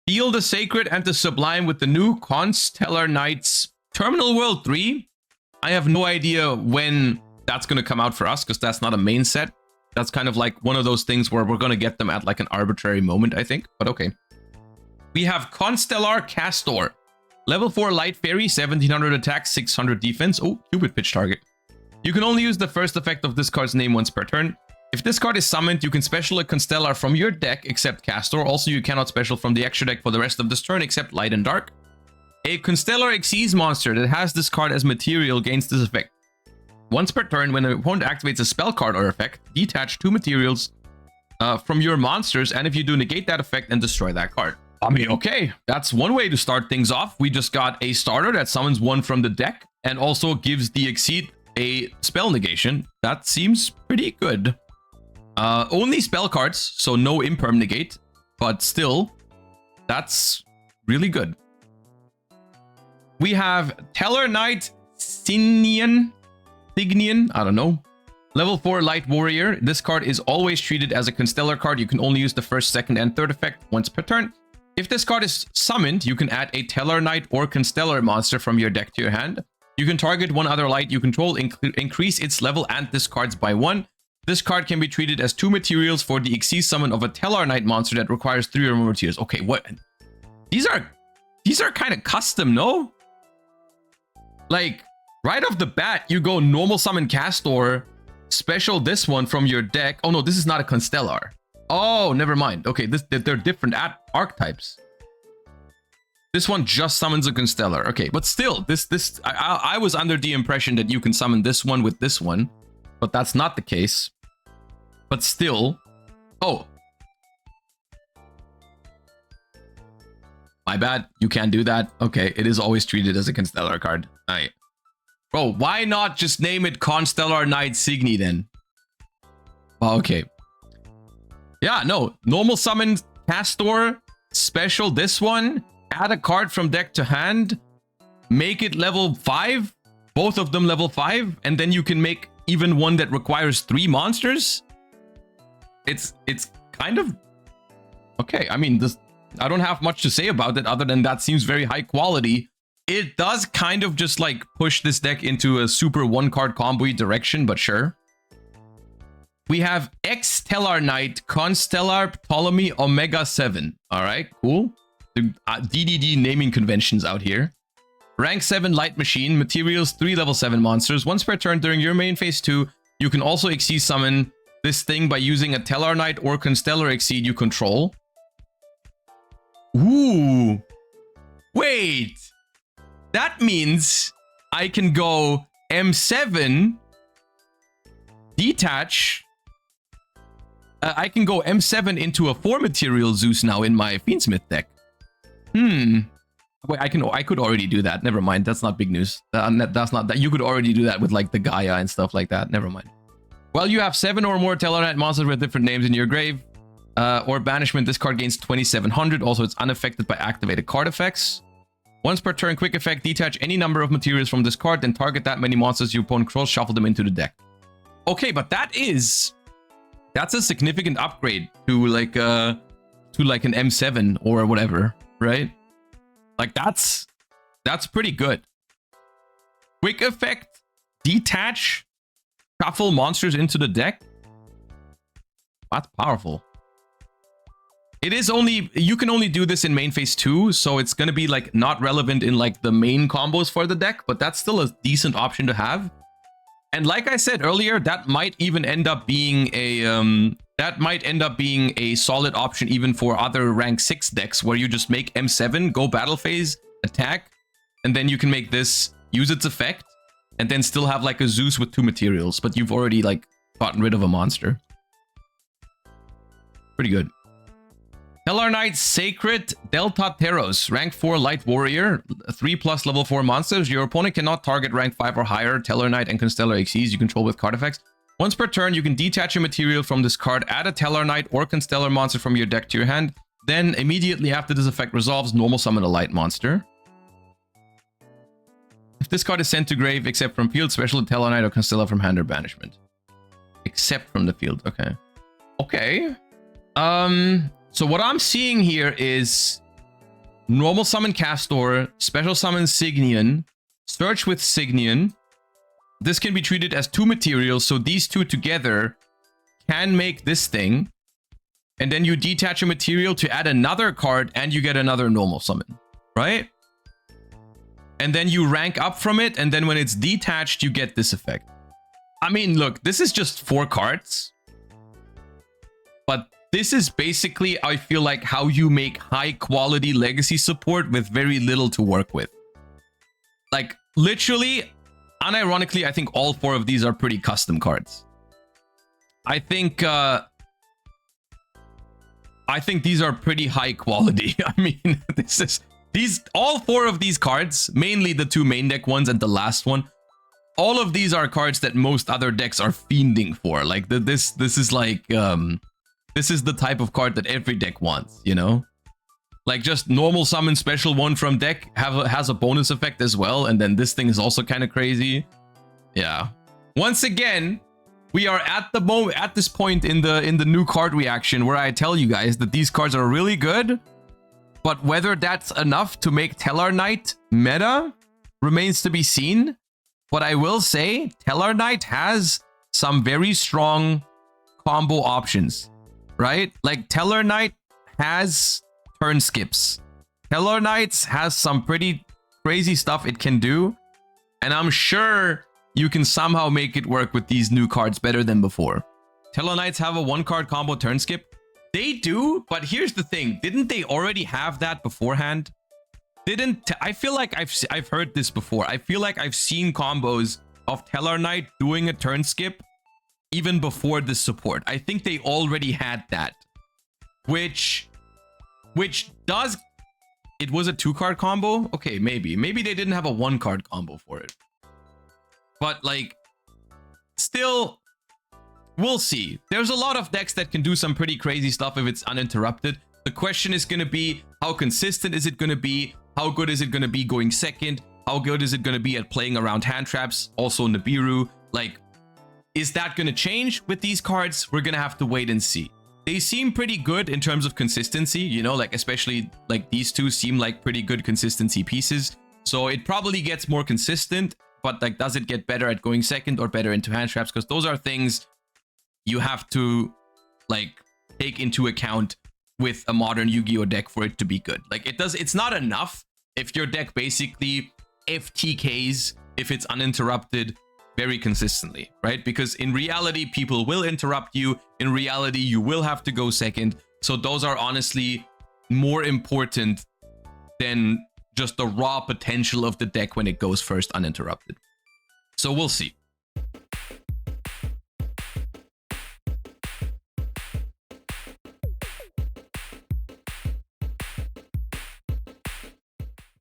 Feel the Sacred and the Sublime with the new Constellar Knights Terminal World 3. I have no idea when that's going to come out for us, because that's not a main set. That's kind of like one of those things where we're going to get them at like an arbitrary moment, I think. But okay. We have Constellar Castor. Level 4 Light Fairy, 1700 attack, 600 defense. Oh, Cupid pitch target. You can only use the first effect of this card's name once per turn. If this card is summoned, you can special a Constellar from your deck except Castor. Also, you cannot special from the extra deck for the rest of this turn except Light and Dark. A Constellar Xyz monster that has this card as material gains this effect. Once per turn, when an opponent activates a spell card or effect, detach 2 materials from your monsters, and if you do, negate that effect and destroy that card. I mean, okay, that's one way to start things off. We just got a starter that summons one from the deck and also gives the Xyz a spell negation. That seems pretty good. Only spell cards, so no imperm negate, but still, that's really good. We have Tellar Knight Signian, I don't know. Level 4 Light Warrior. This card is always treated as a Constellar card. You can only use the first, second, and third effect once per turn. If this card is summoned, you can add a Tellar Knight or Constellar monster from your deck to your hand. You can target one other light you control, increase its level and discards by 1. This card can be treated as 2 materials for the Xyz summon of a Tellar Knight monster that requires 3 or more materials. Okay, what? These are kind of custom, no? Like, right off the bat, you go normal summon Castor, special this one from your deck. Oh no, this is not a Constellar. Oh, never mind. Okay, they're different archetypes. This one just summons a Constellar. Okay, but still, I was under the impression that you can summon this one with this one, but that's not the case. But still, oh, my bad. You can't do that. Okay, it is always treated as a Constellar card. All right. Bro, why not just name it Constellar Knight Signy then? Okay. Yeah, no. Normal summon Castor, special this one, add a card from deck to hand, make it level 5, both of them level 5, and then you can make even one that requires 3 monsters. It's kind of okay. I mean, I don't have much to say about it other than that seems very high quality. It does kind of just like push this deck into a super 1-card combo direction, but sure. We have X-Tellar Knight, Constellar Ptolemy Omega 7. All right, cool. The DDD naming conventions out here. Rank 7 Light Machine, materials 3 level 7 monsters. Once per turn during your main phase 2, you can also Xyz summon this thing by using a Tellar Knight or Constellar Xyz you control. Ooh. Wait. That means I can go M7, detach. I can go M7 into a 4 material Zeus now in my Fiendsmith deck. Wait, I could already do that. Never mind. That's not big news. That's not that. You could already do that with like the Gaia and stuff like that. Never mind. Well, you have 7 or more Tellar Knight monsters with different names in your grave. Or banishment. This card gains 2700. Also, it's unaffected by activated card effects. Once per turn, quick effect, detach any number of materials from this card, then target that many monsters your opponent controls, shuffle them into the deck. Okay, but that's a significant upgrade to like an M7 or whatever, right? Like that's pretty good. Quick effect, detach, shuffle monsters into the deck. That's powerful. It is only, you can only do this in main phase 2, so it's going to be like not relevant in like the main combos for the deck, but that's still a decent option to have. And like I said earlier, that might even end up being a solid option even for other rank 6 decks where you just make M7, go battle phase, attack, and then you can make this, use its effect, and then still have like a Zeus with 2 materials, but you've already like gotten rid of a monster. Pretty good. Tellar Knight Sacred Delta Teros, rank 4 Light Warrior, 3+ level 4 monsters. Your opponent cannot target rank 5 or higher Tellar Knight and Constellar Xyz you control with card effects. Once per turn, you can detach a material from this card, add a Tellar Knight or Constellar monster from your deck to your hand. Then, immediately after this effect resolves, normal summon a light monster. If this card is sent to grave, except from field, special a Tellar Knight or Constellar from hand or banishment. Except from the field, okay. Okay. So what I'm seeing here is normal summon Castor, special summon Signian, search with Signian. This can be treated as 2 materials, so these 2 together can make this thing. And then you detach a material to add another card and you get another normal summon, right? And then you rank up from it, and then when it's detached, you get this effect. I mean, look, this is just 4 cards. But this is basically, I feel like, how you make high-quality legacy support with very little to work with. Like, literally, unironically, I think all 4 of these are pretty custom cards. I think these are pretty high quality. I mean, all 4 of these cards, mainly the 2 main deck ones and the last one, all of these are cards that most other decks are fiending for. Like this is like this is the type of card that every deck wants, you know? Like just normal summon special one from deck has a bonus effect as well, and then this thing is also kind of crazy. Yeah. Once again, we are at this point in the new card reaction where I tell you guys that these cards are really good, but whether that's enough to make Tellar Knight meta remains to be seen. But I will say Tellar Knight has some very strong combo options, right? Like Tellar Knight has turn skips. Tellar Knight has some pretty crazy stuff it can do, and I'm sure you can somehow make it work with these new cards better than before. Tellar Knights have a 1-card combo turn skip. They do, but here's the thing. Didn't they already have that beforehand? I feel like I've heard this before. I feel like I've seen combos of Tellar Knight doing a turn skip even before this support. I think they already had that. Which does... It was a 2-card combo? Okay, maybe. Maybe they didn't have a 1-card combo for it. But, like, still, we'll see. There's a lot of decks that can do some pretty crazy stuff if it's uninterrupted. The question is going to be, how consistent is it going to be? How good is it going to be going second? How good is it going to be at playing around hand traps? Also Nibiru. Like, is that going to change with these cards? We're going to have to wait and see. They seem pretty good in terms of consistency, you know, like especially like these 2 seem like pretty good consistency pieces. So it probably gets more consistent. But like, does it get better at going second or better into hand traps? Because those are things you have to like take into account with a modern Yu-Gi-Oh deck for it to be good. Like it's not enough if your deck basically FTKs if it's uninterrupted very consistently, right? Because in reality, people will interrupt you. In reality, you will have to go second. So those are honestly more important than just the raw potential of the deck when it goes first uninterrupted. So we'll see.